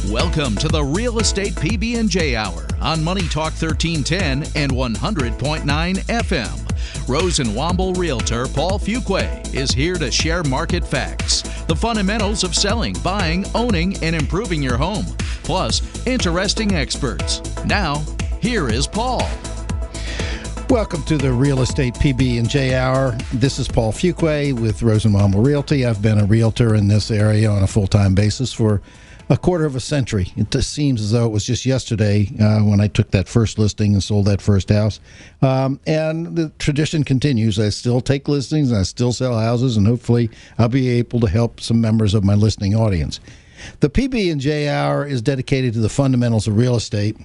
Welcome to the Real Estate PB&J Hour on Money Talk 1310 and 100.9 FM. Rose and Womble Realtor Paul Fuquay is here to share market facts, the fundamentals of selling, buying, owning, and improving your home, plus interesting experts. Now, here is Paul. Welcome to the Real Estate PB&J Hour. This is Paul Fuquay with Rose and Womble Realty. I've been a realtor in this area on a full-time basis for a quarter of a century. It just seems as though it was just yesterday when I took that first listing and sold that first house. And the tradition continues. I still take listings, and I still sell houses, and hopefully I'll be able to help some members of my listening audience. The PB&J Hour is dedicated to the fundamentals of real estate.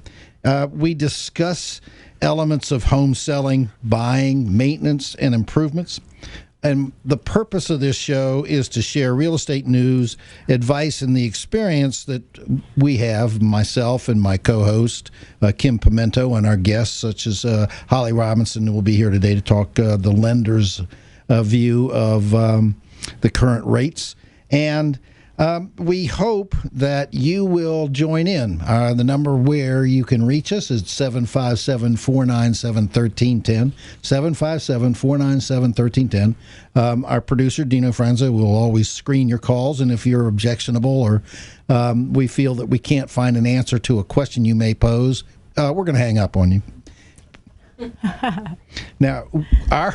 We discuss elements of home selling, buying, maintenance, and improvements. And the purpose of this show is to share real estate news, advice, and the experience that we have, myself and my co-host, Kim Pimento, and our guests, such as Holly Robinson, who will be here today to talk the lender's view of the current rates. And we hope that you will join in. The number where you can reach us is 757-497-1310, 757-497-1310. Our producer, Dino Franza, will always screen your calls, and if you're objectionable or we feel that we can't find an answer to a question you may pose, we're going to hang up on you. Now, our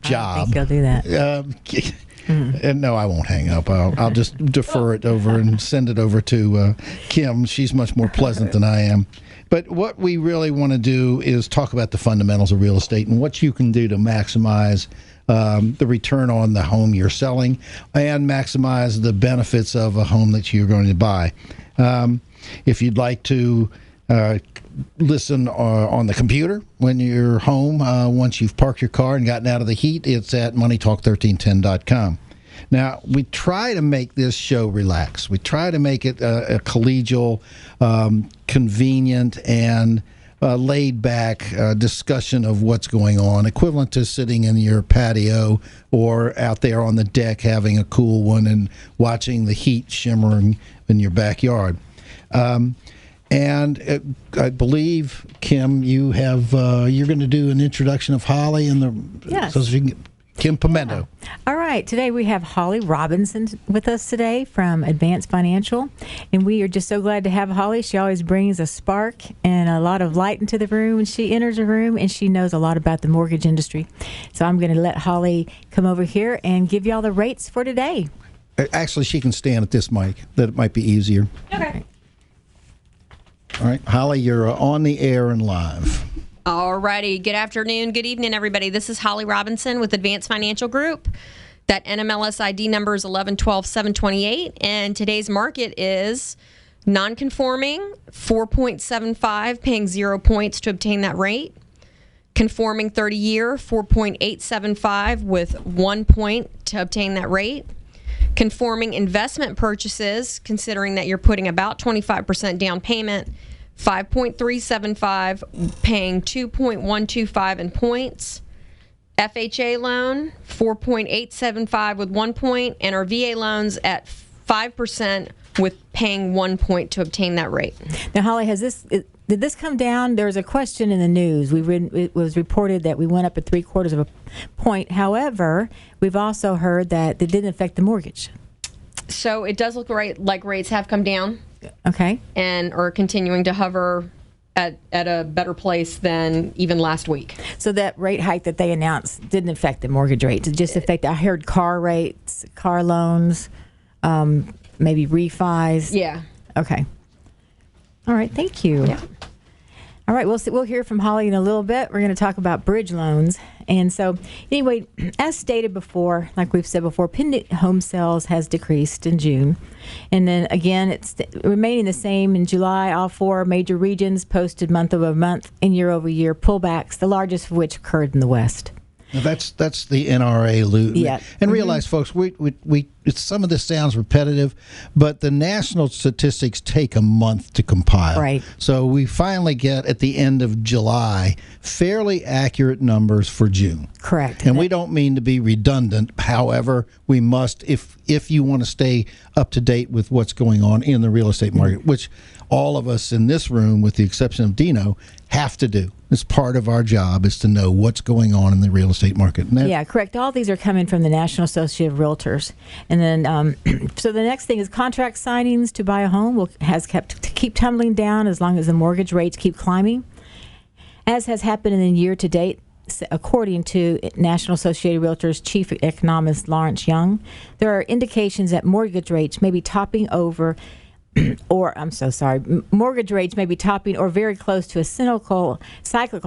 job. I think you'll do that. And no, I won't hang up. I'll just defer it over and send it over to Kim. She's much more pleasant than I am. But what we really want to do is talk about the fundamentals of real estate and what you can do to maximize the return on the home you're selling and maximize the benefits of a home that you're going to buy. If you'd like to listen on the computer when you're home, once you've parked your car and gotten out of the heat, it's at moneytalk1310.com. Now, we try to make this show relaxed. We try to make it a collegial, convenient, and laid-back discussion of what's going on, equivalent to sitting in your patio or out there on the deck having a cool one and watching the heat shimmering in your backyard. And I believe, Kim, you have you're going to do an introduction of Holly and the yes. Kim Pimento. Yeah. All right, today we have Holly Robinson with us today from Advanced Financial, and we are just so glad to have Holly. She always brings a spark and a lot of light into the room, and she enters a room and she knows a lot about the mortgage industry. So I'm going to let Holly come over here and give y'all the rates for today. Actually, she can stand at this mic. That might be easier. Okay. All right, Holly, you're on the air and live. All righty. Good afternoon. Good evening, everybody. This is Holly Robinson with Advanced Financial Group. That NMLS ID number is 11-12-728, and today's market is non-conforming, 4.75, paying 0 points to obtain that rate. Conforming 30-year, 4.875 with 1 point to obtain that rate. Conforming investment purchases, considering that you're putting about 25% down payment, 5.375, paying 2.125 in points. FHA loan, 4.875 with 1 point, and our VA loans at 5% with paying 1 point to obtain that rate. Now, Holly, did this come down? There was a question in the news. It was reported that we went up at 3/4 of a point. However, we've also heard that it didn't affect the mortgage. So it does look like rates have come down. Okay. And are continuing to hover at a better place than even last week. So that rate hike that they announced didn't affect the mortgage rates. It just affected, I heard, car rates, car loans, maybe refis. Yeah. Okay. All right. Thank you. Yeah. All right. We'll hear from Holly in a little bit. We're going to talk about bridge loans. And so, anyway, as stated before, like we've said before, pending home sales has decreased in June. And then, again, it's remaining the same in July. All four major regions posted month-over-month and year-over-year pullbacks, the largest of which occurred in the West. Now that's the NRA loot. Yeah. And realize, folks, we some of this sounds repetitive, but the national statistics take a month to compile. Right. So we finally get at the end of July fairly accurate numbers for June. Correct. And we don't mean to be redundant. However, we must, if you want to stay up to date with what's going on in the real estate market, which all of us in this room, with the exception of Dino, have to do. It's part of our job is to know what's going on in the real estate market. Yeah, correct. All these are coming from the National Association of Realtors. And then, so the next thing is contract signings to buy a home has keep tumbling down as long as the mortgage rates keep climbing, as has happened in the year to date. According to National Associated Realtors Chief Economist Lawrence Young, there are indications that mortgage rates may be topping over, mortgage rates may be topping or very close to a cyclical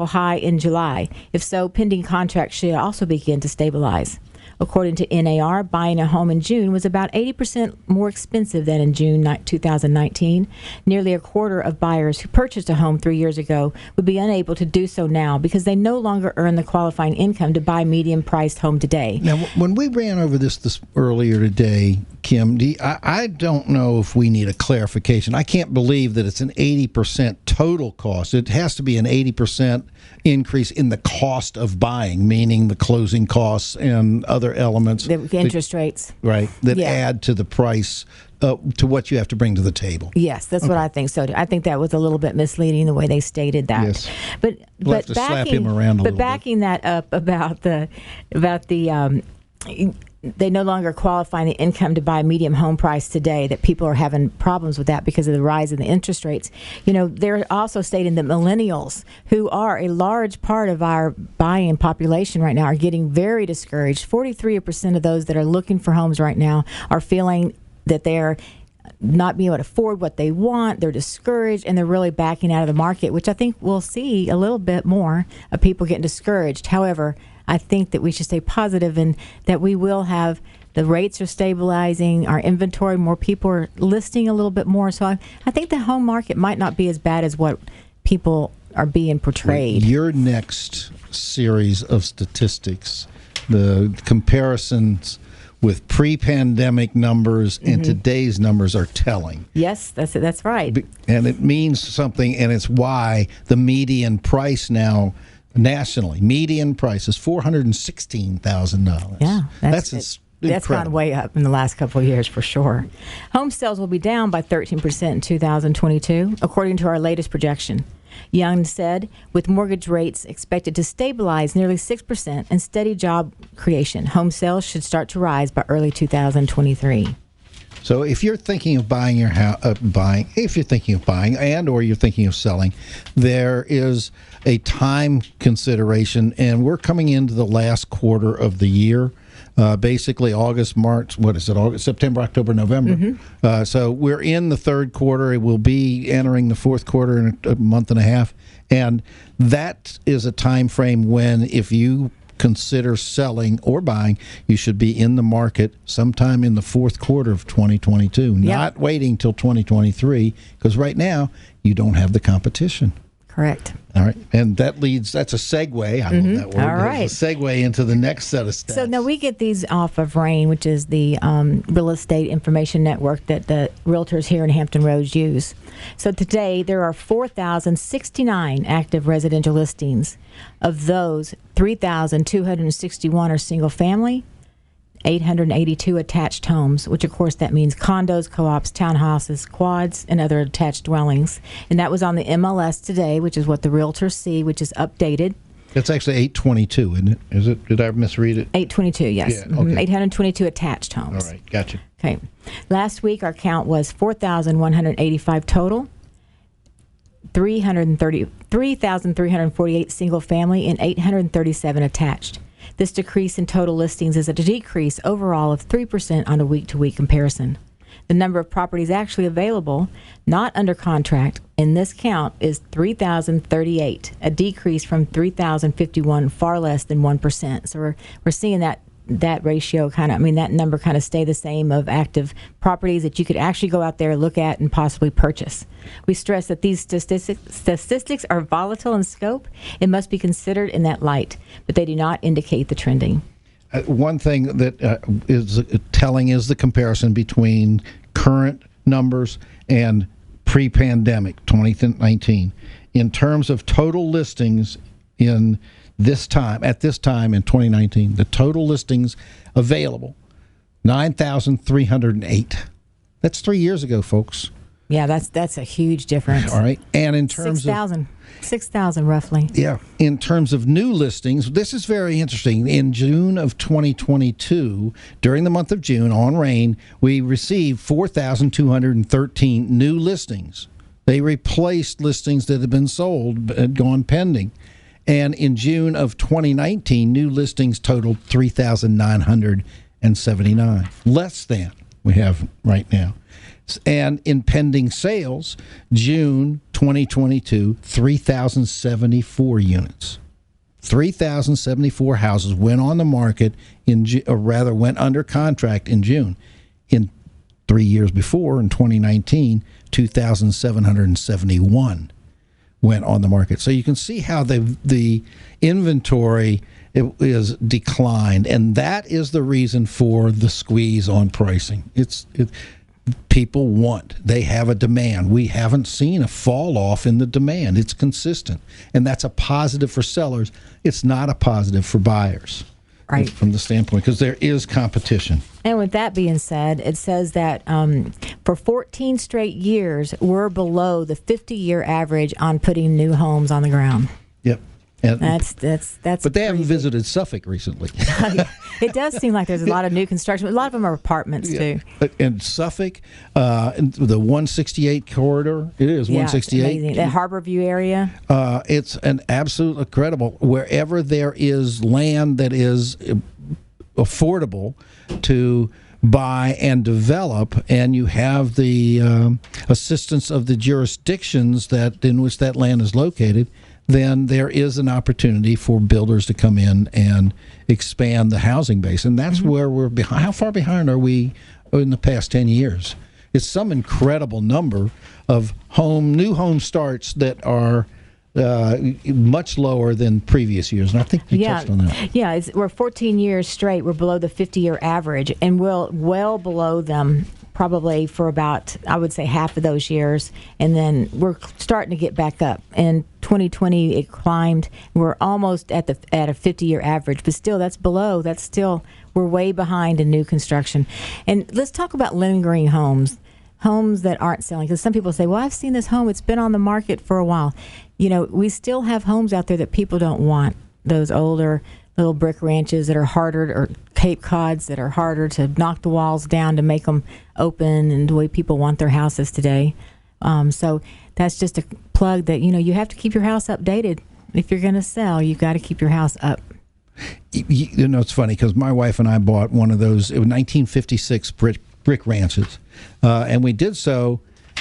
high in July. If so, pending contracts should also begin to stabilize. According to NAR, buying a home in June was about 80% more expensive than in June 2019. Nearly a quarter of buyers who purchased a home 3 years ago would be unable to do so now because they no longer earn the qualifying income to buy medium-priced home today. Now, when we ran over this earlier today, Kim, I don't know if we need a clarification. I can't believe that it's an 80% total cost. It has to be an 80% increase in the cost of buying, meaning the closing costs and other elements. The interest rates. Right, that add to the price, to what you have to bring to the table. Yes, that's what I think. So I think that was a little bit misleading the way they stated that. Yes. But we'll have to slap him around a little backing bit. that up about the they no longer qualify the income to buy medium home price today, that people are having problems with that because of the rise in the interest rates. They're also stating that millennials, who are a large part of our buying population right now, are getting very discouraged. 43% of those that are looking for homes right now are feeling that they're not being able to afford what they want. They're discouraged, and they're really backing out of the market, which I think we'll see a little bit more of people getting discouraged. However, I think that we should stay positive and that we will have the rates are stabilizing, our inventory, more people are listing a little bit more. So I think the home market might not be as bad as what people are being portrayed. Your next series of statistics, the comparisons with pre-pandemic numbers and today's numbers are telling. Yes, that's right. And it means something, and it's why the median price now nationally, median price is $416,000. Yeah, that's gone way up in the last couple of years for sure. Home sales will be down by 13% in 2022, according to our latest projection. Young said, with mortgage rates expected to stabilize nearly 6% and steady job creation, home sales should start to rise by early 2023. So if you're thinking of buying your house, if you're thinking of buying and or you're thinking of selling, there is a time consideration, and we're coming into the last quarter of the year. Basically August, March, August, September, October, November. So we're in the third quarter. It will be entering the fourth quarter in a month and a half. And that is a time frame when, if you consider selling or buying, you should be in the market sometime in the fourth quarter of 2022, not waiting till 2023, because right now you don't have the competition. Correct. All right. And that's a segue. I love that word. All right. It's a segue into the next set of stats. So now we get these off of RAIN, which is the real estate information network that the realtors here in Hampton Roads use. So today there are 4,069 active residential listings. Of those, 3,261 are single family, 882 attached homes, which of course that means condos, co-ops, townhouses, quads, and other attached dwellings. And that was on the MLS today, which is what the realtors see, which is updated. It's actually 822, isn't it? Is it? Did I misread it? 822, yes. Yeah, okay. 822 attached homes. All right, gotcha. Okay. Last week our count was 4,185 total, 3,348 single family, and 837 attached. This decrease in total listings is a decrease overall of 3% on a week-to-week comparison. The number of properties actually available, not under contract, in this count is 3,038, a decrease from 3,051, far less than 1%. So we're seeing that ratio that number kind of stay the same of active properties that you could actually go out there, look at, and possibly purchase. We stress that these statistics are volatile in scope and must be considered in that light, but they do not indicate the trending. one thing that is telling is the comparison between current numbers and pre-pandemic 2019 in terms of total listings at this time in 2019. The total listings available 9,308. That's 3 years ago, folks. Yeah, that's a huge difference. All right, and in terms 6,000 roughly. Yeah, in terms of new listings, this is very interesting. In June of 2022, during the month of June, on RAIN, we received 4,213 new listings. They replaced listings that had been sold, had gone pending. And in June of 2019, new listings totaled 3,979, less than we have right now. And in pending sales, June 2022, 3,074 units. 3,074 houses went on the market went under contract in June. In 3 years before, in 2019, 2,771 went on the market. So you can see how the inventory is declined, and that is the reason for the squeeze on pricing. People they have a demand. We haven't seen a fall off in the demand. It's consistent, and that's a positive for sellers. It's not a positive for buyers, right? From the standpoint, because there is competition. And with that being said, it says that for 14 straight years, we're below the 50-year average on putting new homes on the ground. Yep. And that's. But they haven't visited Suffolk recently. It does seem like there's a lot of new construction. A lot of them are apartments too. In Suffolk, the 168 corridor, it is 168. The Harborview area. It's an absolute incredible. Wherever there is land that is affordable to buy and develop, and you have the assistance of the jurisdictions in which that land is located, then there is an opportunity for builders to come in and expand the housing base. And that's where we're behind. How far behind are we in the past 10 years? It's some incredible number of new home starts that are much lower than previous years. And I think you touched on that. Yeah, we're 14 years straight. We're below the 50-year average, and we're well below them probably for about, I would say, half of those years, and then we're starting to get back up. In 2020, it climbed. We're almost at a 50-year average, but still, we're way behind in new construction. And let's talk about lingering homes that aren't selling, because some people say, well, I've seen this home, it's been on the market for a while. We still have homes out there that people don't want, those older little brick ranches that are harder, or Cape Cods that are harder to knock the walls down to make them open, and the way people want their houses today. So that's just a plug that, you have to keep your house updated. If you're going to sell, you've got to keep your house up. It's funny, because my wife and I bought one of those 1956 brick ranches, and we did so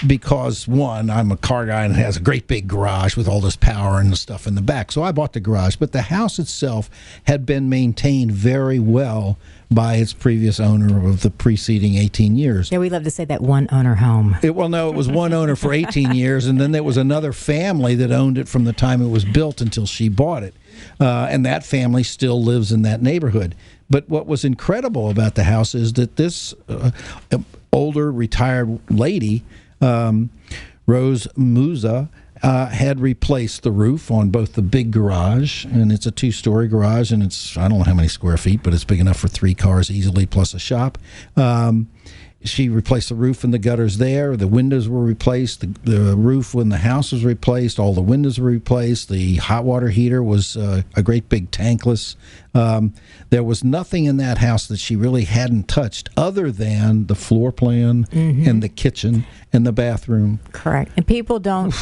because, one, I'm a car guy and it has a great big garage with all this power and the stuff in the back. So I bought the garage. But the house itself had been maintained very well by its previous owner of the preceding 18 years. Yeah, we love to say that one-owner home. It was one owner for 18 years, and then there was another family that owned it from the time it was built until she bought it. And that family still lives in that neighborhood. But what was incredible about the house is that this older retired lady, Rose Musa, had replaced the roof on both the big garage, and it's a 2-story garage, and it's, I don't know how many square feet, but it's big enough for 3 cars easily, plus a shop. She replaced the roof and the gutters there. The windows were replaced. The roof when the house was replaced. All the windows were replaced. The hot water heater was a great big tankless. There was nothing in that house that she really hadn't touched other than the floor plan and the kitchen and the bathroom. Correct. And people don't...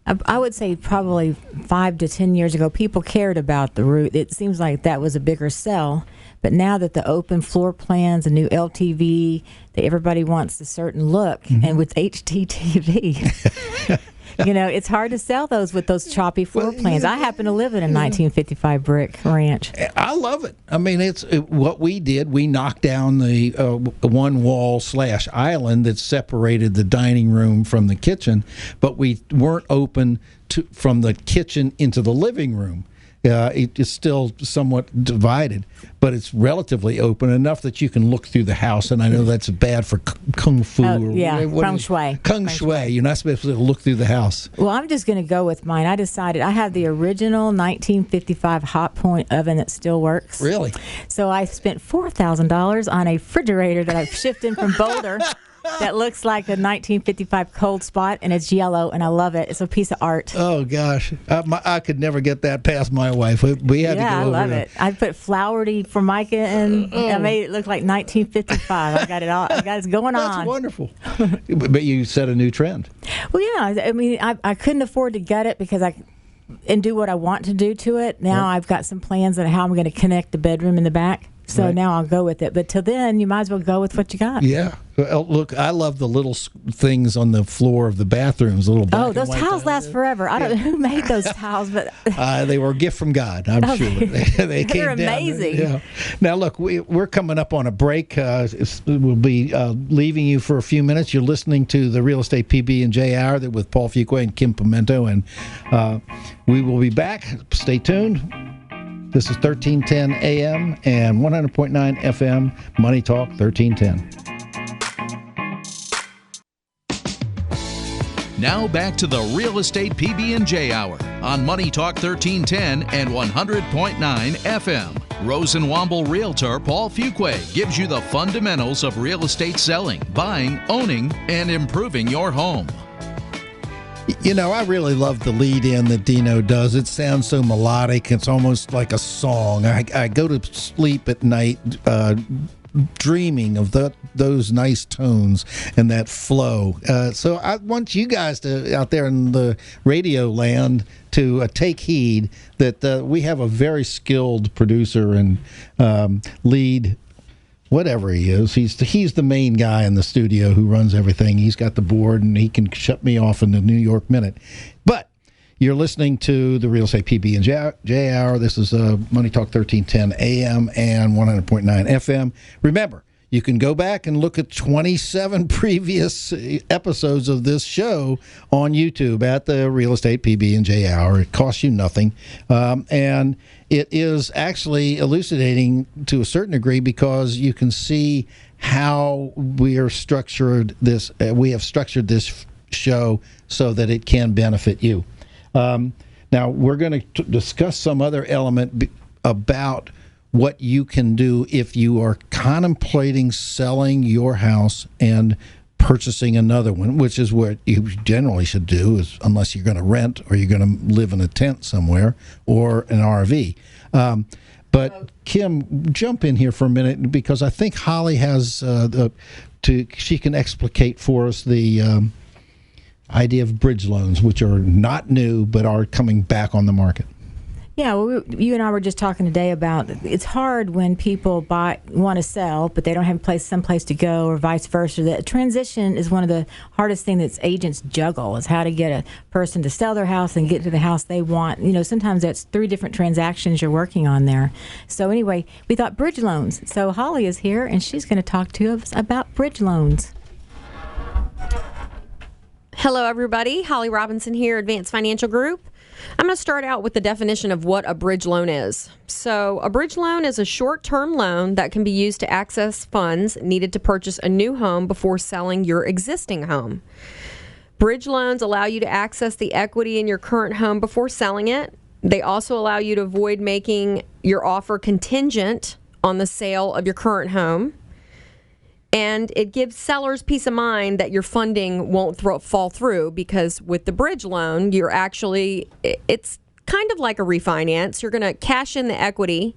I would say probably 5 to 10 years ago, people cared about the roof. It seems like that was a bigger sell. But now that the open floor plans, a new LTV, that everybody wants a certain look, and with HDTV, it's hard to sell those with those choppy floor plans. I happen to live in a 1955 brick ranch. I love it. I mean, what we did. We knocked down the one wall / island that separated the dining room from the kitchen, but we weren't open from the kitchen into the living room. It is still somewhat divided, but it's relatively open enough that you can look through the house. And I know that's bad for kung fu. Feng shui. Kung shui. You're not supposed to look through the house. Well, I'm just going to go with mine. I decided I have the original 1955 hot point oven that still works. Really? So I spent $4,000 on a refrigerator that I've shipped in from Boulder. That looks like a 1955 cold spot, and it's yellow, and I love it. It's a piece of art. Oh, gosh. I could never get that past my wife. We had to go over I love it. I put flowery Formica in. I made it look like 1955. I got it all. I got it going on. That's wonderful. But you set a new trend. Well, yeah. I mean, I couldn't afford to gut it because and do what I want to do to it. Now I've got some plans on how I'm going to connect the bedroom in the back. So now I'll go with it. But till then, you might as well go with what you got. Yeah. Well, look, I love the little things on the floor of the bathrooms. Those tiles last forever. I don't know who made those tiles, but they were a gift from God. I'm sure they came They're amazing. Down. Yeah. Now, look, we're coming up on a break. We'll be leaving you for a few minutes. You're listening to the Real Estate PB&J Hour with Paul Fuqua and Kim Pimento, and we will be back. Stay tuned. This is 1310 AM and 100.9 FM, Money Talk 1310. Now back to the Real Estate PB&J Hour on Money Talk 1310 and 100.9 FM. Rose and Womble Realtor Paul Fuqua gives you the fundamentals of real estate selling, buying, owning, and improving your home. You know, I really love the lead-in that Dino does. It sounds so melodic. It's almost like a song. I go to sleep at night dreaming of those nice tones and that flow. So I want you guys to, out there in the radio land, to take heed that we have a very skilled producer and lead. Whatever he is, he's the main guy in the studio who runs everything. He's got the board, and he can shut me off in the New York Minute. But you're listening to the Real Estate PB&J Hour. This is Money Talk 1310 AM and 100.9 FM. Remember, you can go back and look at 27 previous episodes of this show on YouTube at the Real Estate PB&J Hour. It costs you nothing. And it is actually elucidating to a certain degree because you can see how we have structured this show so that it can benefit you. Now, we're going to discuss some other element about what you can do if you are contemplating selling your house and purchasing another one, which is what you generally should do, is unless you're going to rent or you're going to live in a tent somewhere or an RV. But Kim, jump in here for a minute because I think Holly has she can explicate for us the idea of bridge loans, which are not new but are coming back on the market. Yeah, well, you and I were just talking today about it's hard when people want to sell, but they don't have some place to go, or vice versa. The transition is one of the hardest things that agents juggle, is how to get a person to sell their house and get to the house they want. You know, sometimes that's 3 different transactions you're working on there. So anyway, we thought bridge loans. So Holly is here, and she's going to talk to us about bridge loans. Hello, everybody. Holly Robinson here, Advanced Financial Group. I'm going to start out with the definition of what a bridge loan is. So a bridge loan is a short-term loan that can be used to access funds needed to purchase a new home before selling your existing home. Bridge loans allow you to access the equity in your current home before selling it. They also allow you to avoid making your offer contingent on the sale of your current home. And it gives sellers peace of mind that your funding won't fall through, because with the bridge loan, it's kind of like a refinance. You're going to cash in the equity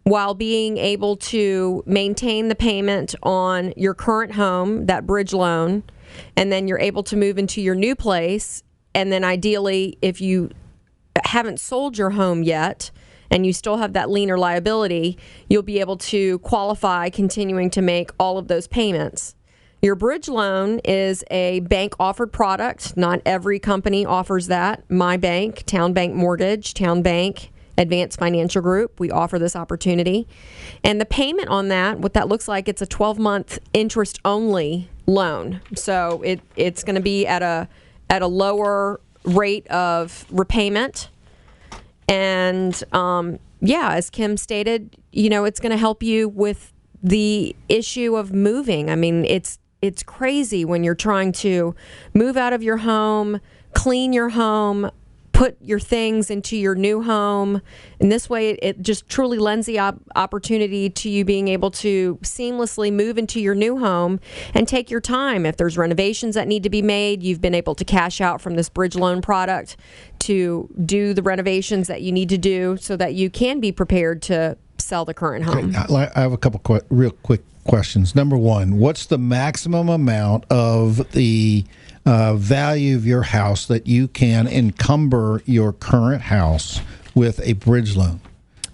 while being able to maintain the payment on your current home, that bridge loan, and then you're able to move into your new place. And then ideally, if you haven't sold your home yet, and you still have that lien or liability, you'll be able to qualify continuing to make all of those payments. Your bridge loan is a bank-offered product. Not every company offers that. My bank, Town Bank Mortgage, Town Bank, Advanced Financial Group, we offer this opportunity. And the payment on that, what that looks like, it's a 12-month interest-only loan. So it's going to be at a lower rate of repayment. And as Kim stated, it's going to help you with the issue of moving. I mean, it's crazy when you're trying to move out of your home, clean your home, put your things into your new home. And this way, it just truly lends the opportunity to you being able to seamlessly move into your new home and take your time. If there's renovations that need to be made, you've been able to cash out from this bridge loan product to do the renovations that you need to do so that you can be prepared to sell the current home. I have a couple real quick questions. Number one, what's the maximum amount of the value of your house that you can encumber your current house with a bridge loan?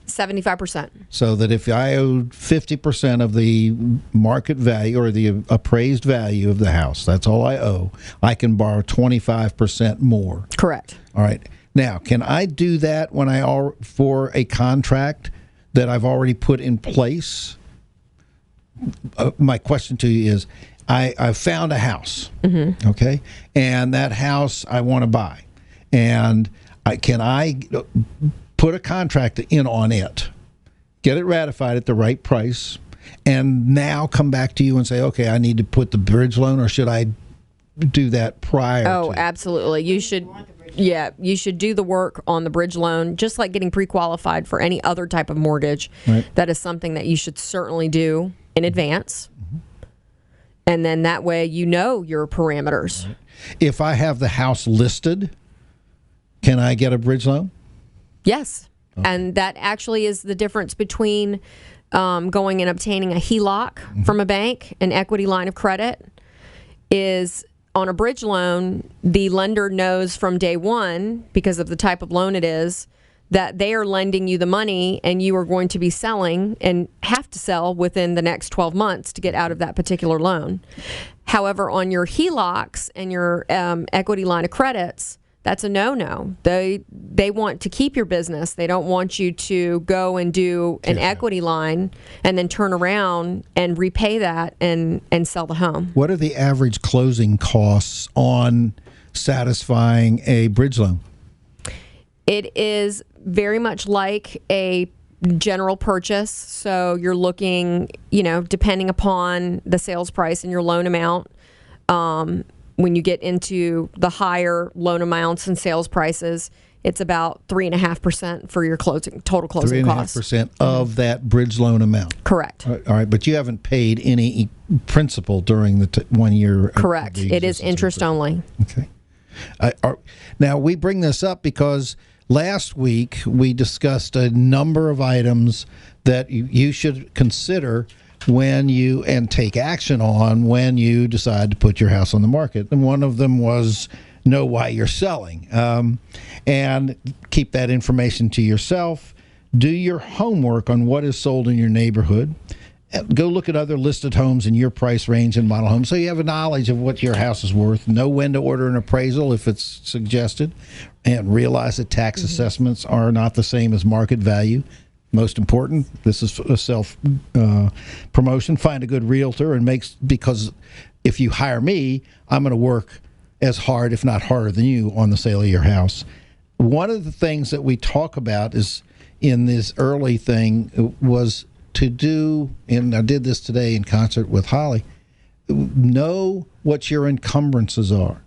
75%. So that if I owed 50% of the market value or the appraised value of the house, that's all I owe, I can borrow 25% more. Correct. All right. Now, can I do that for a contract that I've already put in place? My question to you is, I found a house, okay, and that house I want to buy, and can I put a contract in on it, get it ratified at the right price, and now come back to you and say, okay, I need to put the bridge loan, or should I do that prior? Oh, absolutely. You should. Yeah, you should do the work on the bridge loan, just like getting pre-qualified for any other type of mortgage. Right. That is something that you should certainly do in advance. And then that way your parameters. If I have the house listed, can I get a bridge loan? Yes. Okay. And that actually is the difference between going and obtaining a HELOC from a bank, an equity line of credit, is on a bridge loan, the lender knows from day one, because of the type of loan it is, that they are lending you the money and you are going to be selling and have to sell within the next 12 months to get out of that particular loan. However, on your HELOCs and your equity line of credits, that's a no-no. They want to keep your business. They don't want you to go and do an equity line and then turn around and repay that and sell the home. What are the average closing costs on satisfying a bridge loan? It is very much like a general purchase. So you're looking, depending upon the sales price and your loan amount, when you get into the higher loan amounts and sales prices, it's about 3.5% for your total closing costs. 3.5% of that bridge loan amount. Correct. All right, but you haven't paid any principal during the 1 year. Correct. It is interest only. Okay. Now, we bring this up because last week we discussed a number of items that you should consider and take action on when you decide to put your house on the market. And one of them was know why you're selling, and keep that information to yourself. Do your homework on what is sold in your neighborhood. Go look at other listed homes in your price range and model homes so you have a knowledge of what your house is worth. Know when to order an appraisal if it's suggested, and realize that tax assessments are not the same as market value. Most important, this is a self-promotion. Find a good realtor because if you hire me, I'm going to work as hard, if not harder than you, on the sale of your house. One of the things that we talk about is in this early thing was to do, and I did this today in concert with Holly, know what your encumbrances are.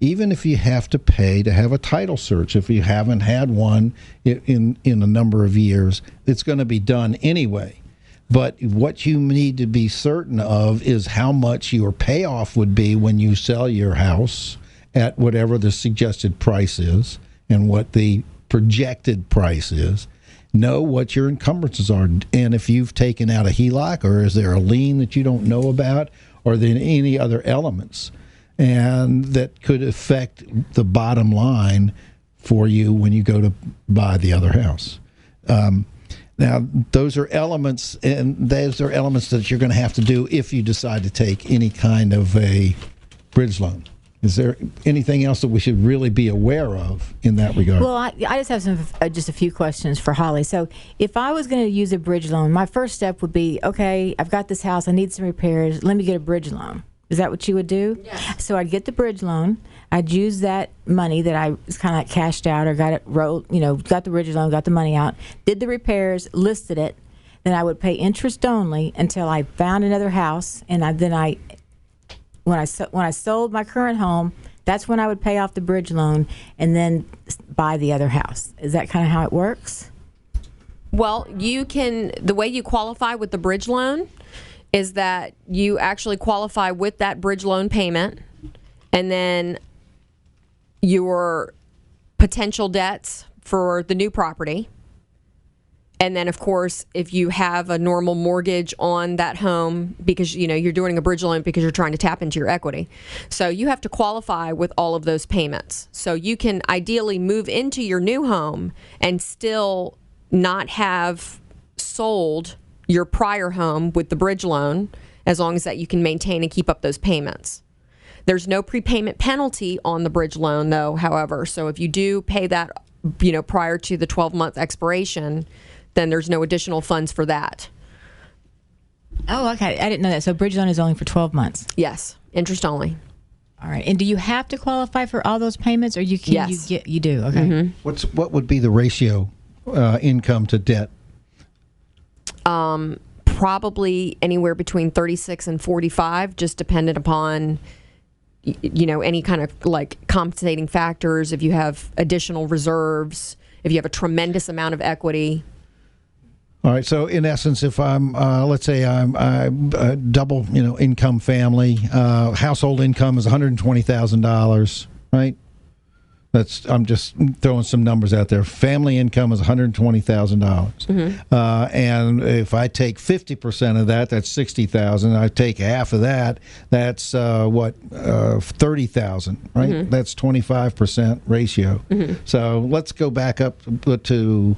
Even if you have to pay to have a title search, if you haven't had one in a number of years, it's going to be done anyway. But what you need to be certain of is how much your payoff would be when you sell your house at whatever the suggested price is and what the projected price is. Know what your encumbrances are. And if you've taken out a HELOC, or is there a lien that you don't know about, or then any other elements and that could affect the bottom line for you when you go to buy the other house. Now, those are elements, and those are elements that you're going to have to do if you decide to take any kind of a bridge loan. Is there anything else that we should really be aware of in that regard? Well, I just have just a few questions for Holly. So if I was going to use a bridge loan, my first step would be, okay, I've got this house, I need some repairs, let me get a bridge loan. Is that what you would do? Yes. So I'd get the bridge loan. I'd use that money that I was kind of like cashed out or got it rolled, got the bridge loan, got the money out, did the repairs, listed it. Then I would pay interest only until I found another house, and when I sold my current home, that's when I would pay off the bridge loan and then buy the other house. Is that kind of how it works? Well, the way you qualify with the bridge loan is that you actually qualify with that bridge loan payment, and then your potential debts for the new property. And then, of course, if you have a normal mortgage on that home, because you're doing a bridge loan because you're trying to tap into your equity, so you have to qualify with all of those payments. So you can ideally move into your new home and still not have sold your prior home with the bridge loan, as long as that you can maintain and keep up those payments. There's no prepayment penalty on the bridge loan, though, however. So if you do pay that, prior to the 12-month expiration, then there's no additional funds for that. Oh, okay. I didn't know that. So bridge loan is only for 12 months. Yes, interest only. All right. And do you have to qualify for all those payments, or you can? Yes. You do. Okay. Mm-hmm. What would be the ratio, income to debt? Probably anywhere between 36 and 45, just dependent upon any kind of like compensating factors. If you have additional reserves, if you have a tremendous amount of equity. All right. So in essence, if I'm, let's say I'm a double, income family, household income is $120,000, right? I'm just throwing some numbers out there. Family income is $120,000, and if I take 50% of that, that's $60,000. I take half of that, that's $30,000, right? That's 25% ratio. So let's go back up to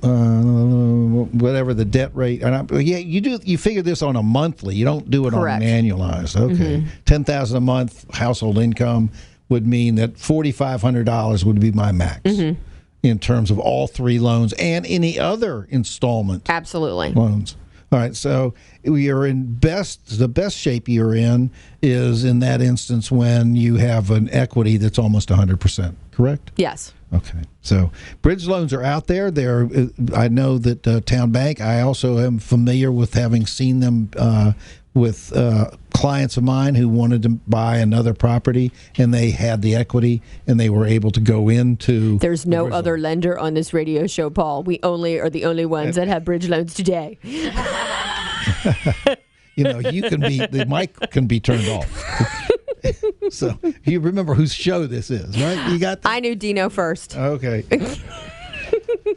whatever the debt rate. And you figure this on a monthly. You don't do it Correct. on an annualized. Okay, $10,000 a month household income would mean that $4,500 would be my max in terms of all three loans and any other installment Absolutely. loans. All right, so you're in the best shape you're in is in that instance when you have an equity that's almost 100%, correct? Yes. Okay, so bridge loans are out there. I know that Town Bank, I also am familiar with having seen them with clients of mine who wanted to buy another property, and they had the equity, and they were able to go into... There's no other lender on this radio show, Paul. We are the only ones that have bridge loans today. The mic can be turned off. So you remember whose show this is, right? You got that? I knew Dino first. Okay.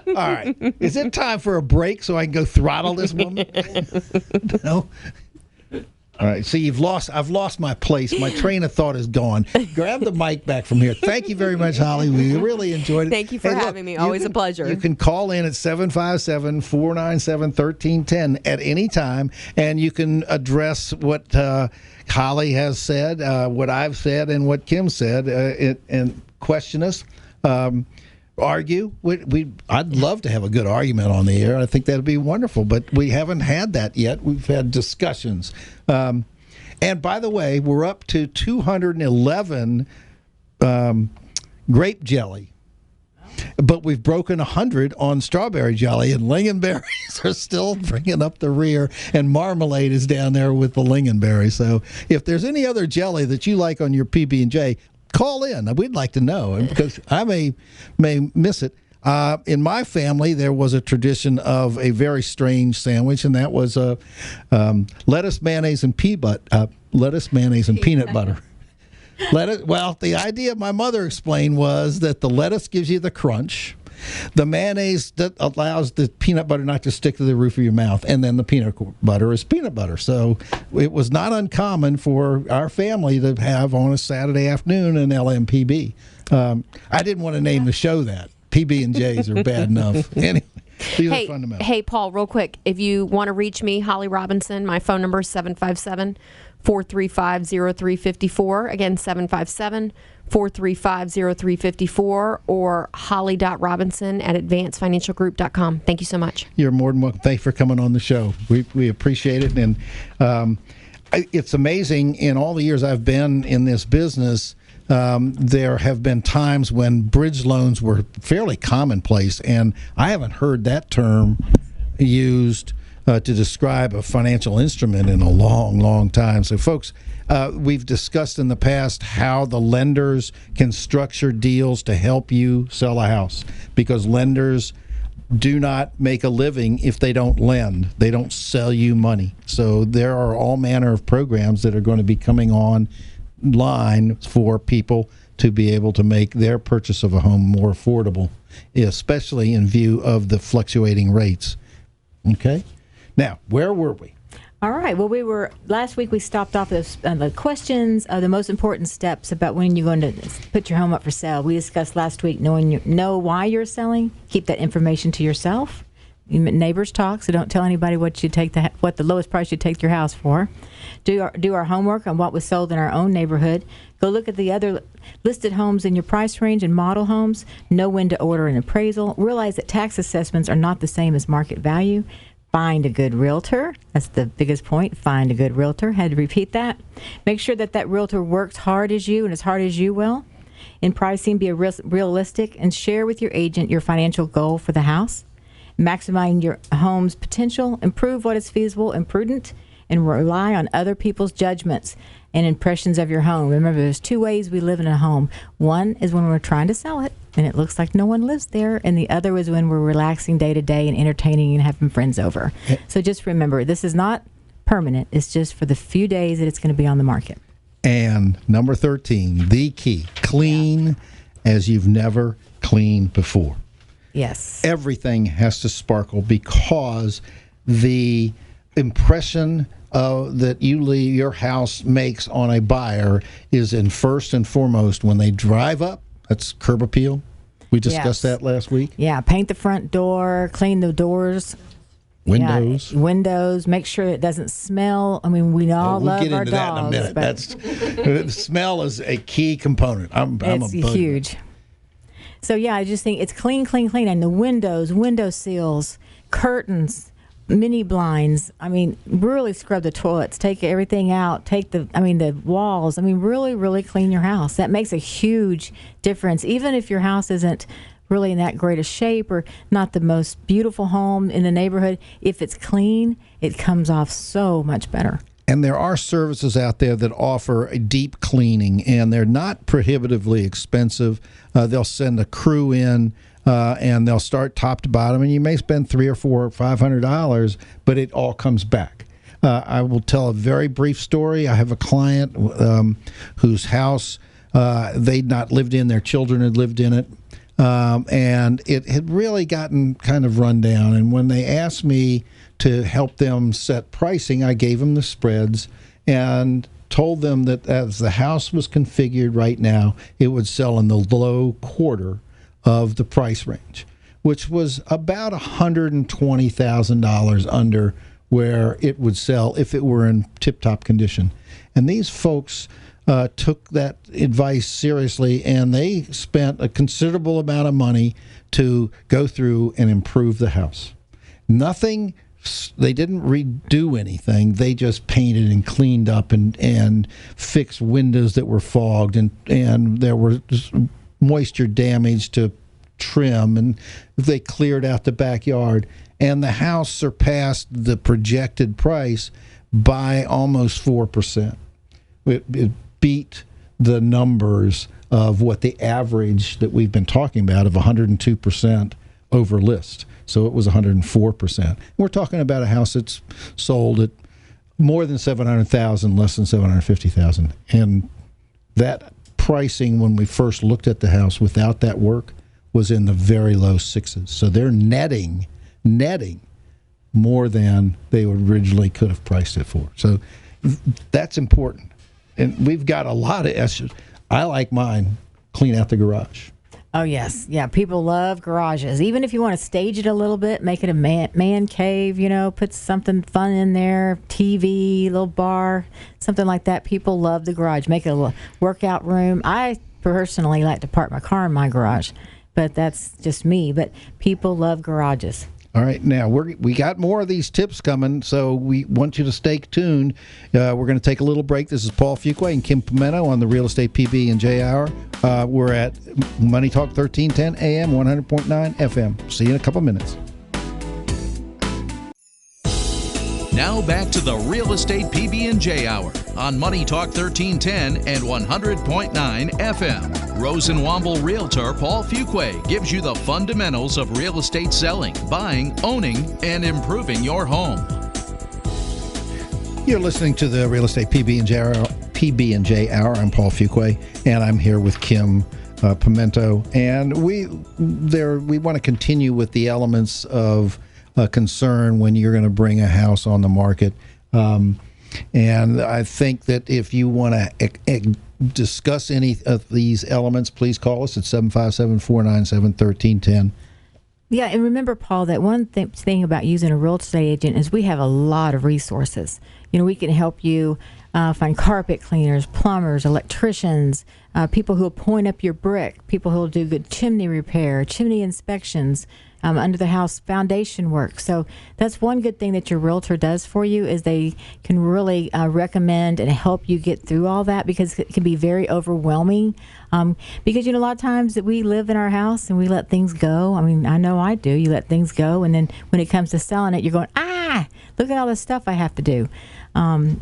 All right. Is it time for a break so I can go throttle this woman? No? All right. See, I've lost my place. My train of thought is gone. Grab the mic back from here. Thank you very much, Holly. We really enjoyed it. Thank you for having me. Always a pleasure. You can call in at 757-497-1310 at any time, and you can address what Holly has said, what I've said, and what Kim said, and question us. Argue. I'd love to have a good argument on the air. I think that'd be wonderful, but we haven't had that yet. We've had discussions. And by the way, we're up to 211 grape jelly, but we've broken 100 on strawberry jelly, and lingonberries are still bringing up the rear, and marmalade is down there with the lingonberry. So if there's any other jelly that you like on your PB&J, call in. We'd like to know, because I may miss it. In my family, there was a tradition of a very strange sandwich, and that was lettuce, mayonnaise, and peanut butter. Well, the idea my mother explained was that the lettuce gives you the crunch, the mayonnaise that allows the peanut butter not to stick to the roof of your mouth, and then the peanut butter is peanut butter. So it was not uncommon for our family to have on a Saturday afternoon an LMPB. I didn't want to name the show that. PB&Js are bad enough. Anyway, these are fundamental. Hey, Paul, real quick, if you want to reach me, Holly Robinson, my phone number is 757-435-0354. Again, 757-435-0354, or holly.robinson@advancedfinancialgroup.com. Thank you so much. You're more than welcome. Thanks for coming on the show. We appreciate it. And It's amazing. In all the years I've been in this business, there have been times when bridge loans were fairly commonplace, and I haven't heard that term used to describe a financial instrument in a long, long time. So, folks, we've discussed in the past how the lenders can structure deals to help you sell a house, because lenders do not make a living if they don't lend. They don't sell you money. So there are all manner of programs that are going to be coming online for people to be able to make their purchase of a home more affordable, especially in view of the fluctuating rates. Okay? Now, where were we? All right. Well, last week we stopped off the questions of the most important steps about when you're going to put your home up for sale. We discussed last week know why you're selling. Keep that information to yourself. Neighbors talk, so don't tell anybody what the lowest price you take your house for. Do our homework on what was sold in our own neighborhood. Go look at the other listed homes in your price range and model homes. Know when to order an appraisal. Realize that tax assessments are not the same as market value. Find a good realtor. That's the biggest point. Find a good realtor. Had to repeat that. Make sure that realtor works hard as you and as hard as you will. In pricing, be realistic and share with your agent your financial goal for the house. Maximize your home's potential. Improve what is feasible and prudent. And rely on other people's judgments and impressions of your home. Remember, there's two ways we live in a home. One is when we're trying to sell it, and it looks like no one lives there. And the other is when we're relaxing day to day and entertaining and having friends over. So just remember, this is not permanent. It's just for the few days that it's going to be on the market. And number 13, the key, clean as you've never cleaned before. Yes. Everything has to sparkle, because the impression that your house makes on a buyer is in first and foremost when they drive up. That's curb appeal. We discussed that last week. Yeah, paint the front door, clean the doors. Windows. Yeah, windows. Make sure it doesn't smell. I mean, we all love our dogs. We'll get into that in a minute. The smell is a key component. It's huge. So, yeah, I just think it's clean. And the windows, window seals, curtains, mini blinds. I mean, really scrub the toilets, take everything out, the walls. I mean, really, really clean your house. That makes a huge difference. Even if your house isn't really in that great a shape or not the most beautiful home in the neighborhood, if it's clean, it comes off so much better. And there are services out there that offer a deep cleaning, and they're not prohibitively expensive. They'll send a crew in, and they'll start top to bottom, and you may spend $300 or $400 or $500, but it all comes back. I will tell a very brief story. I have a client whose house they'd not lived in; their children had lived in it, and it had really gotten kind of run down. And when they asked me to help them set pricing, I gave them the spreads and told them that as the house was configured right now, it would sell in the low quarter of the price range, which was about $120,000 under where it would sell if it were in tip-top condition. And these folks took that advice seriously, and they spent a considerable amount of money to go through and improve the house. They didn't redo anything. They just painted and cleaned up and fixed windows that were fogged, and there were moisture damage to trim, and they cleared out the backyard. And the house surpassed the projected price by almost 4%. It beat the numbers of what the average that we've been talking about of 102% over list. So it was 104%. We're talking about a house that's sold at more than $700,000, less than $750,000. And that pricing, when we first looked at the house without that work, was in the very low sixes. So they're netting more than they originally could have priced it for. So that's important. And we've got a lot of issues. I like mine, clean out the garage. Oh, yes. Yeah, people love garages. Even if you want to stage it a little bit, make it a man cave, put something fun in there, TV, little bar, something like that. People love the garage. Make it a little workout room. I personally like to park my car in my garage, but that's just me. But people love garages. All right, now we got more of these tips coming, so we want you to stay tuned. We're going to take a little break. This is Paul Fuqua and Kim Pimento on the Real Estate PB&J Hour. We're at Money Talk 1310 AM, 100.9 FM. See you in a couple minutes. Now back to the Real Estate PB&J Hour on Money Talk 1310 and 100.9 FM. Rosenwomble Realtor Paul Fuqua gives you the fundamentals of real estate selling, buying, owning, and improving your home. You're listening to the Real Estate PB&J Hour. I'm Paul Fuqua, and I'm here with Kim Pimento. And we want to continue with the elements of concern when you're going to bring a house on the market. And I think that if you want to discuss any of these elements, please call us at 757-497-1310. Yeah, and remember, Paul, that one thing about using a real estate agent is we have a lot of resources. We can help you find carpet cleaners, plumbers, electricians, people who will point up your brick, people who will do good chimney repair, chimney inspections, under the house foundation work. So that's one good thing that your realtor does for you is they can really recommend and help you get through all that, because it can be very overwhelming. Because, a lot of times that we live in our house and we let things go. I mean, I know I do. You let things go. And then when it comes to selling it, you're going, look at all this stuff I have to do.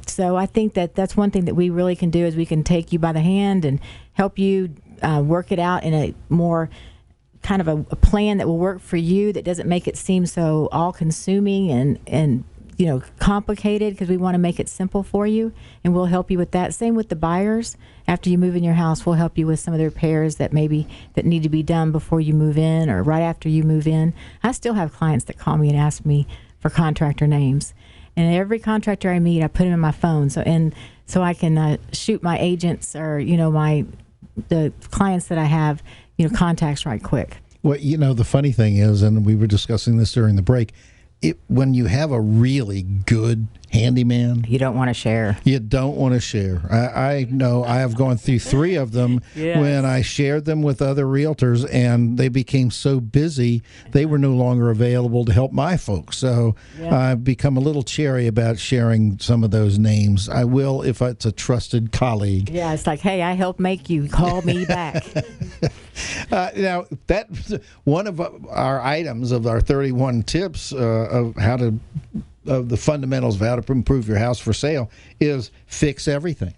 So I think that that's one thing that we really can do is we can take you by the hand and help you work it out in a more kind of a plan that will work for you, that doesn't make it seem so all-consuming and complicated, because we want to make it simple for you, and we'll help you with that. Same with the buyers. After you move in your house, we'll help you with some of the repairs that need to be done before you move in or right after you move in. I still have clients that call me and ask me for contractor names, and every contractor I meet, I put them in my phone so I can shoot my agents or the clients that I have contacts right quick. Well, the funny thing is, and we were discussing this during the break, when you have a really good handyman, you don't want to share. You don't want to share. I know I have gone through 3 of them. Yes. When I shared them with other realtors, and they became so busy, they were no longer available to help my folks. So I've become a little chary about sharing some of those names. I will if it's a trusted colleague. Yeah, it's like, hey, I helped make you. Call me back. Now, that's one of our items of our 31 tips of the fundamentals of how to improve your house for sale is fix everything.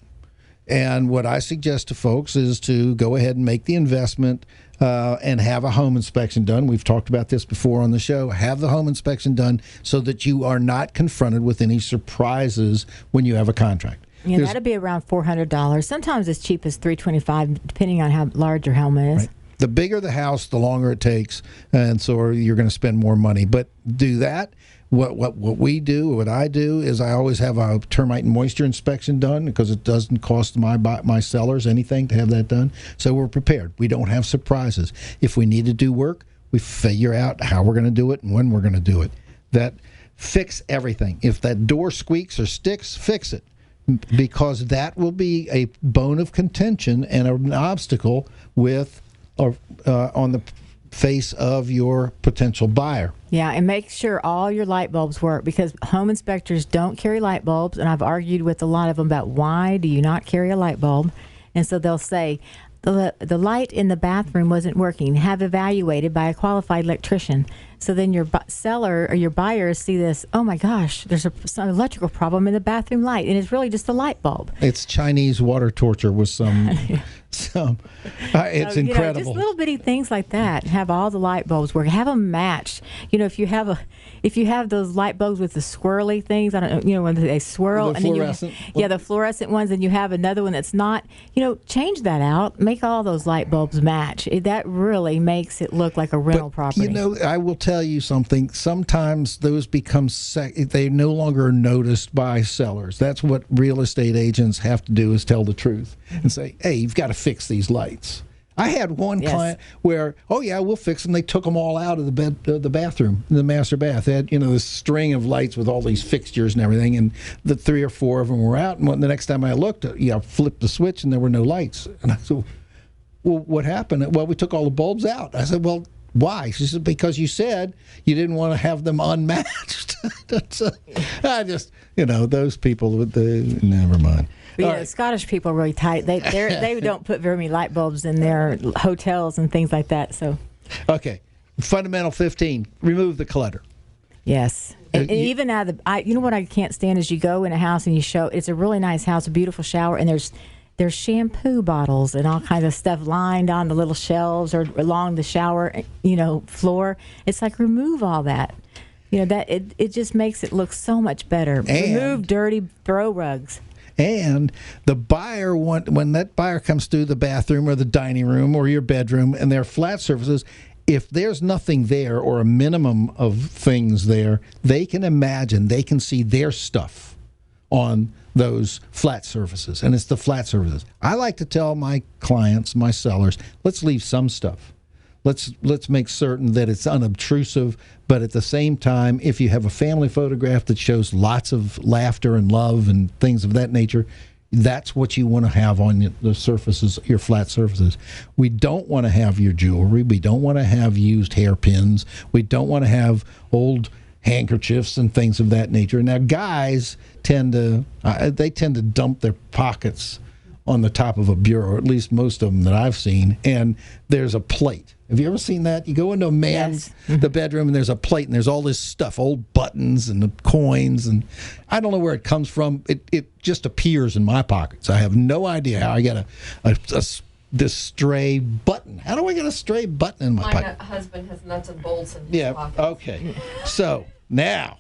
And what I suggest to folks is to go ahead and make the investment and have a home inspection done. We've talked about this before on the show. Have the home inspection done so that you are not confronted with any surprises when you have a contract. Yeah, that'd be around $400. Sometimes as cheap as $325, depending on how large your home is. Right. The bigger the house, the longer it takes, and so you're going to spend more money. But do that. What I do is I always have a termite and moisture inspection done, because it doesn't cost my sellers anything to have that done. So we're prepared. We don't have surprises. If we need to do work, we figure out how we're going to do it and when we're going to do it. That fix everything. If that door squeaks or sticks, fix it, because that will be a bone of contention and an obstacle on the face of your potential buyer. Yeah, and make sure all your light bulbs work, because home inspectors don't carry light bulbs, and I've argued with a lot of them about why do you not carry a light bulb. And so they'll say, the light in the bathroom wasn't working, have evaluated by a qualified electrician. So then your seller or your buyers see this, oh my gosh, there's some electrical problem in the bathroom light, and it's really just a light bulb. It's Chinese water torture with some it's incredible. Just little bitty things like that. Have all the light bulbs work. Have them matched. If you have those light bulbs with the swirly things, I don't know, when they swirl, the fluorescent. The fluorescent ones, and you have another one that's not. Change that out. Make all those light bulbs match. That really makes it look like a rental property. I will tell you something. Sometimes those become they no longer are noticed by sellers. That's what real estate agents have to do, is tell the truth and say, hey, you've got to fix these lights. I had one client where, we'll fix them. They took them all out of the bathroom, the master bath. They had, this string of lights with all these fixtures and everything, and the 3 or 4 of them were out. And the next time I looked, I flipped the switch and there were no lights. And I said, well, what happened? Well, we took all the bulbs out. I said, well, why? She said, because you said you didn't want to have them unmatched. I just, those people with never mind. But yeah, Scottish people are really tight. They don't put very many light bulbs in their hotels and things like that. So, okay, fundamental 15: remove the clutter. Yes, and even out of what I can't stand is you go in a house and you show it's a really nice house, a beautiful shower, and there's shampoo bottles and all kinds of stuff lined on the little shelves or along the shower, floor. It's like, remove all that. That it just makes it look so much better. Remove dirty throw rugs. And the buyer, when that buyer comes through the bathroom or the dining room or your bedroom and they're flat surfaces, if there's nothing there or a minimum of things there, they can imagine, they can see their stuff on those flat surfaces. And it's the flat surfaces. I like to tell my clients, my sellers, let's leave some stuff. Let's make certain that it's unobtrusive, but at the same time, if you have a family photograph that shows lots of laughter and love and things of that nature, that's what you want to have on the surfaces, your flat surfaces. We don't want to have your jewelry. We don't want to have used hairpins. We don't want to have old handkerchiefs and things of that nature. Now, guys tend to dump their pockets on the top of a bureau, or at least most of them that I've seen, and there's a plate. Have you ever seen that? You go into a man's the bedroom and there's a plate and there's all this stuff, old buttons and the coins, and I don't know where it comes from. It just appears in my pockets. I have no idea how I get this stray button. How do I get a stray button in my pocket? My husband has nuts and bolts in his pockets. Okay. So now,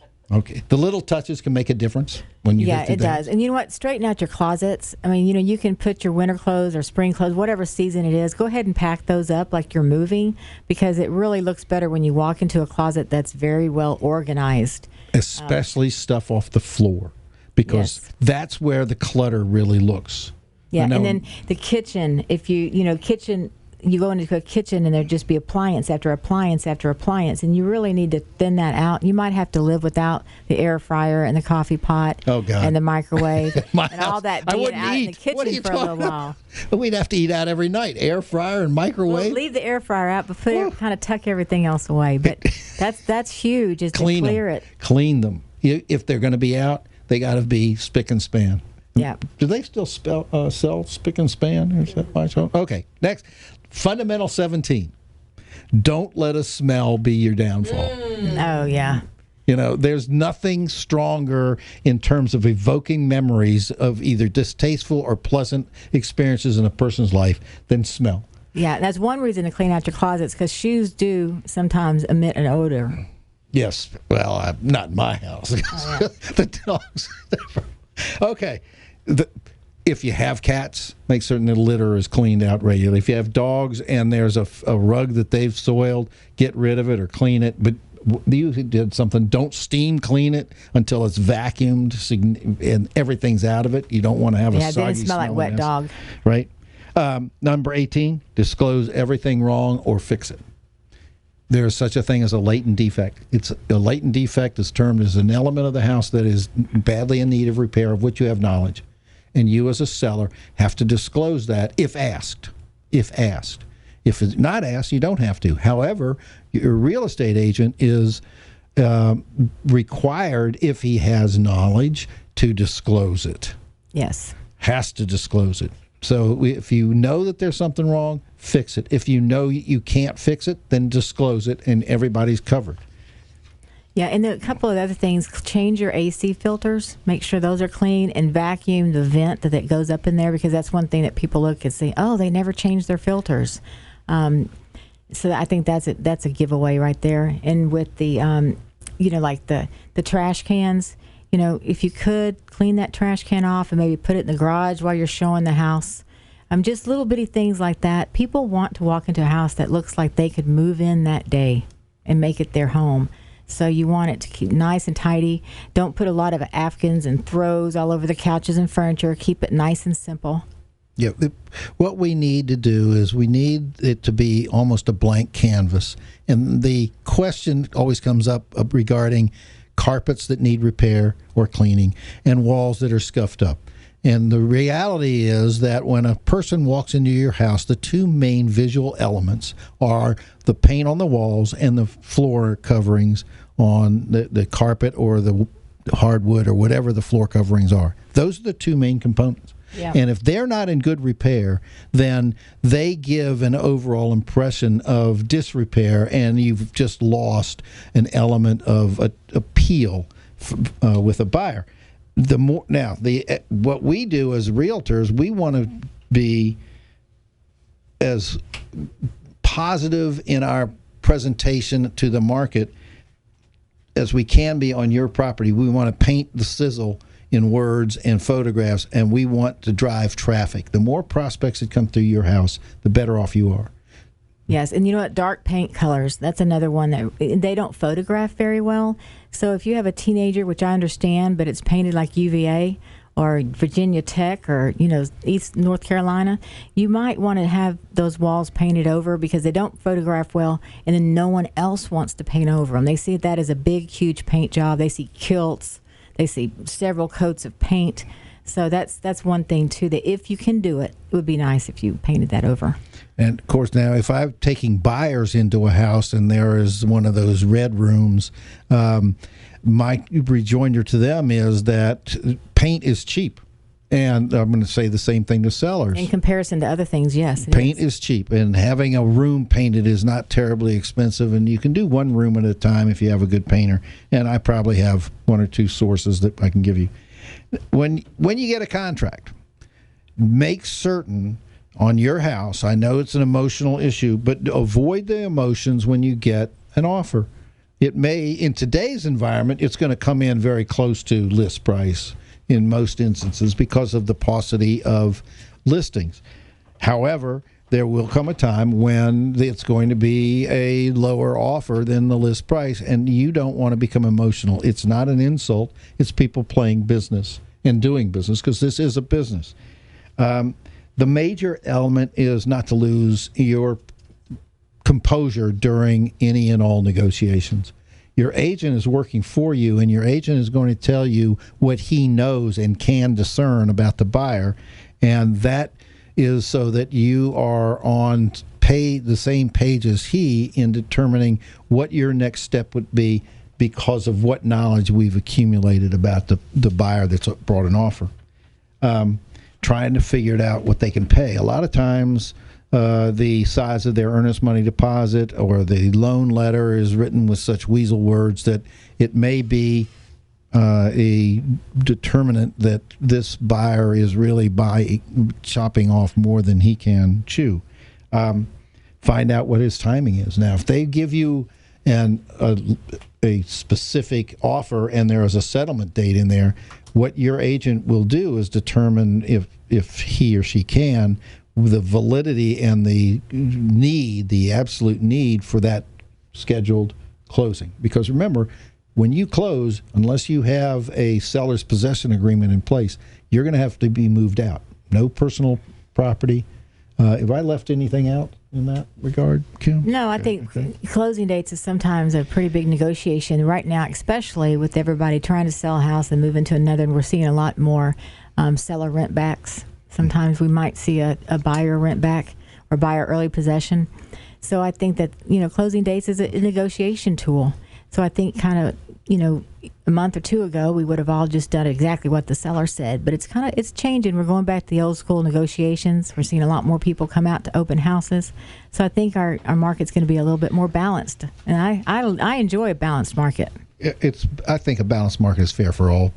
the little touches can make a difference when you get to it does. And you know what? Straighten out your closets. I mean, you can put your winter clothes or spring clothes, whatever season it is. Go ahead and pack those up like you're moving, because it really looks better when you walk into a closet that's very well organized. Especially stuff off the floor, because that's where the clutter really looks. Yeah, and then the kitchen, if you go into a kitchen and there'd just be appliance after appliance after appliance, and you really need to thin that out. You might have to live without the air fryer and the coffee pot and the microwave and all that being out in the kitchen for a little while. We'd have to eat out every night. Air fryer and microwave. Well, leave the air fryer out, but kind of tuck everything else away. But that's huge, is to clear it. Clean them. If they're going to be out, they got to be spick and span. Yeah. Do they still sell spick and span? Or is that why? Okay, next. Fundamental 17. Don't let a smell be your downfall. Oh, yeah. There's nothing stronger in terms of evoking memories of either distasteful or pleasant experiences in a person's life than smell. Yeah, that's one reason to clean out your closets, because shoes do sometimes emit an odor. Yes. Well, not in my house. The dogs. Okay. If you have cats, make certain the litter is cleaned out regularly. If you have dogs and there's a rug that they've soiled, get rid of it or clean it. But you did something. Don't steam clean it until it's vacuumed and everything's out of it. You don't want to have a soggy smell. Yeah, it didn't smell like wet dog. Right. Number 18, disclose everything wrong or fix it. There is such a thing as a latent defect. A latent defect is termed as an element of the house that is badly in need of repair, of which you have knowledge. And you as a seller have to disclose that if asked. If asked. If it's not asked, you don't have to. However, your real estate agent is required, if he has knowledge, to disclose it. Yes. Has to disclose it. So if you know that there's something wrong, fix it. If you know you can't fix it, then disclose it, and everybody's covered. Yeah, and a couple of other things. Change your AC filters. Make sure those are clean, and vacuum the vent that goes up in there, because that's one thing that people look and say, oh, they never changed their filters. So I think that's a giveaway right there. And with the, like the trash cans, if you could clean that trash can off and maybe put it in the garage while you're showing the house. Just little bitty things like that. People want to walk into a house that looks like they could move in that day and make it their home. So you want it to keep nice and tidy. Don't put a lot of Afghans and throws all over the couches and furniture. Keep it nice and simple. Yeah, what we need to do is we need it to be almost a blank canvas. And the question always comes up regarding carpets that need repair or cleaning and walls that are scuffed up. And the reality is that when a person walks into your house, the two main visual elements are the paint on the walls and the floor coverings on the carpet or the hardwood or whatever the floor coverings are. Those are the two main components. Yeah. And if they're not in good repair, then they give an overall impression of disrepair, and you've just lost an element of appeal with a buyer. What we do as realtors, we want to be as positive in our presentation to the market as we can be on your property. We want to paint the sizzle in words and photographs, and we want to drive traffic. The more prospects that come through your house, the better off you are. Yes, and you know what? Dark paint colors, that's another one that they don't photograph very well. So if you have a teenager, which I understand, but it's painted like UVA or Virginia Tech or, East North Carolina, you might want to have those walls painted over because they don't photograph well, and then no one else wants to paint over them. They see that as a big, huge paint job. They see kilts. They see several coats of paint. So that's one thing, too, that if you can do it, it would be nice if you painted that over. And, of course, now if I'm taking buyers into a house and there is one of those red rooms, my rejoinder to them is that paint is cheap. And I'm going to say the same thing to sellers. In comparison to other things, yes. Paint is cheap, and having a room painted is not terribly expensive, and you can do one room at a time if you have a good painter. And I probably have one or two sources that I can give you. When you get a contract, make certain on your house, I know it's an emotional issue, but avoid the emotions when you get an offer. It may, in today's environment, it's going to come in very close to list price in most instances because of the paucity of listings. However, there will come a time when it's going to be a lower offer than the list price, and you don't want to become emotional. It's not an insult. It's people playing business and doing business, because this is a business. The major element is not to lose your composure during any and all negotiations. Your agent is working for you, and your agent is going to tell you what he knows and can discern about the buyer, and that is so that you are on the same page as he in determining what your next step would be because of what knowledge we've accumulated about the buyer that's brought an offer. Trying to figure it out what they can pay. A lot of times the size of their earnest money deposit or the loan letter is written with such weasel words that it may be a determinant that this buyer is really chopping off more than he can chew. Find out what his timing is. Now, if they give you a specific offer and there is a settlement date in there, what your agent will do is determine if he or she can the validity and the absolute need for that scheduled closing. Because remember, when you close, unless you have a seller's possession agreement in place, you're going to have to be moved out. No personal property. Have I left anything out in that regard, Kim? No, I think closing dates is sometimes a pretty big negotiation right now, especially with everybody trying to sell a house and move into another, and we're seeing a lot more seller rent backs. Sometimes we might see a buyer rent back or buyer early possession. So I think that, closing dates is a negotiation tool. So I think kind of, a month or two ago, we would have all just done exactly what the seller said. But it's changing. We're going back to the old school negotiations. We're seeing a lot more people come out to open houses. So I think our market's going to be a little bit more balanced. And I enjoy a balanced market. I think a balanced market is fair for all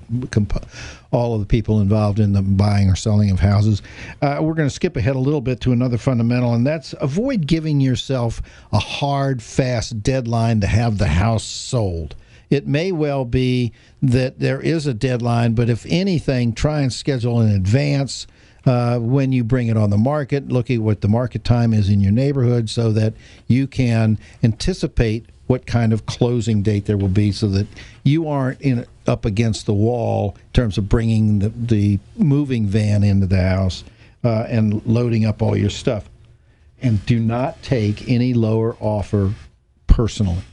of the people involved in the buying or selling of houses. We're going to skip ahead a little bit to another fundamental, and that's avoid giving yourself a hard, fast deadline to have the house sold. It may well be that there is a deadline, but if anything, try and schedule in advance when you bring it on the market. Look at what the market time is in your neighborhood so that you can anticipate what kind of closing date there will be so that you aren't up against the wall in terms of bringing the moving van into the house and loading up all your stuff. And do not take any lower offer personally.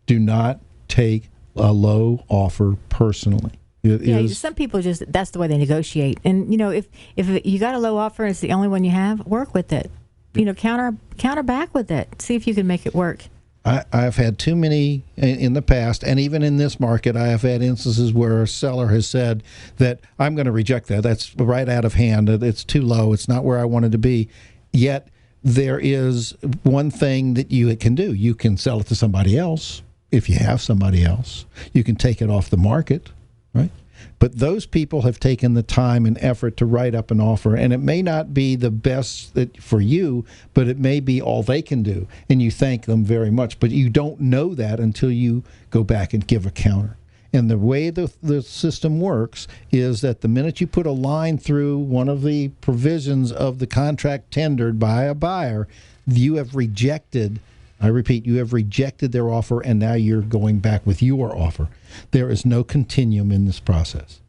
Do not take a low offer personally. Some people that's the way they negotiate. And if you got a low offer and it's the only one you have, work with it. Counter back with it. See if you can make it work. I've had too many in the past, and even in this market, I have had instances where a seller has said that I'm going to reject that. That's right out of hand. It's too low. It's not where I wanted to be. Yet there is one thing that you can do. You can sell it to somebody else if you have somebody else. You can take it off the market, right? But those people have taken the time and effort to write up an offer, and it may not be the best for you, but it may be all they can do, and you thank them very much. But you don't know that until you go back and give a counter. And the way the system works is that the minute you put a line through one of the provisions of the contract tendered by a buyer, you have rejected, I repeat, you have rejected their offer, and now you're going back with your offer. There is no continuum in this process.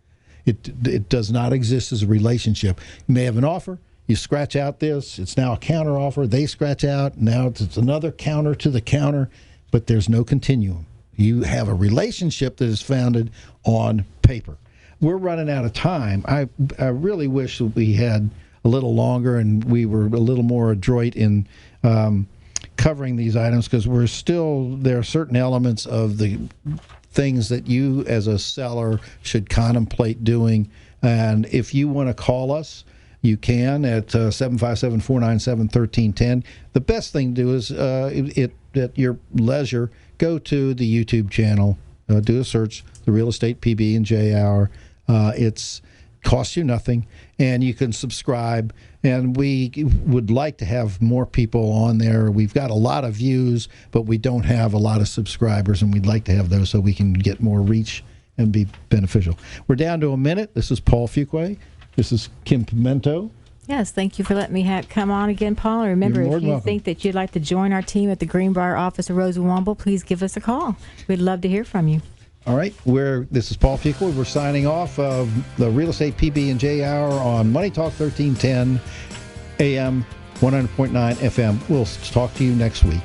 It does not exist as a relationship. You may have an offer, you scratch out this, it's now a counter offer, they scratch out, now it's another counter to the counter, but there's no continuum. You have a relationship that is founded on paper. We're running out of time. I really wish that we had a little longer and we were a little more adroit in covering these items, because there are certain elements of the things that you as a seller should contemplate doing. And if you want to call us, you can at 757-497-1310. The best thing to do is at your leisure, go to the YouTube channel, do a search, the Real Estate PB&J Hour. It's costs you nothing, and you can subscribe. And we would like to have more people on there. We've got a lot of views, but we don't have a lot of subscribers, and we'd like to have those so we can get more reach and be beneficial. We're down to a minute. This is Paul Fuqua. This is Kim Pimento. Yes, thank you for letting me come on again, Paul. And remember, if you think that you'd like to join our team at the Greenbrier office of Rose and Womble, please give us a call. We'd love to hear from you. All right, this is Paul Fuqua. We're signing off of the Real Estate PB&J Hour on Money Talk 1310 AM 100.9 FM. We'll talk to you next week.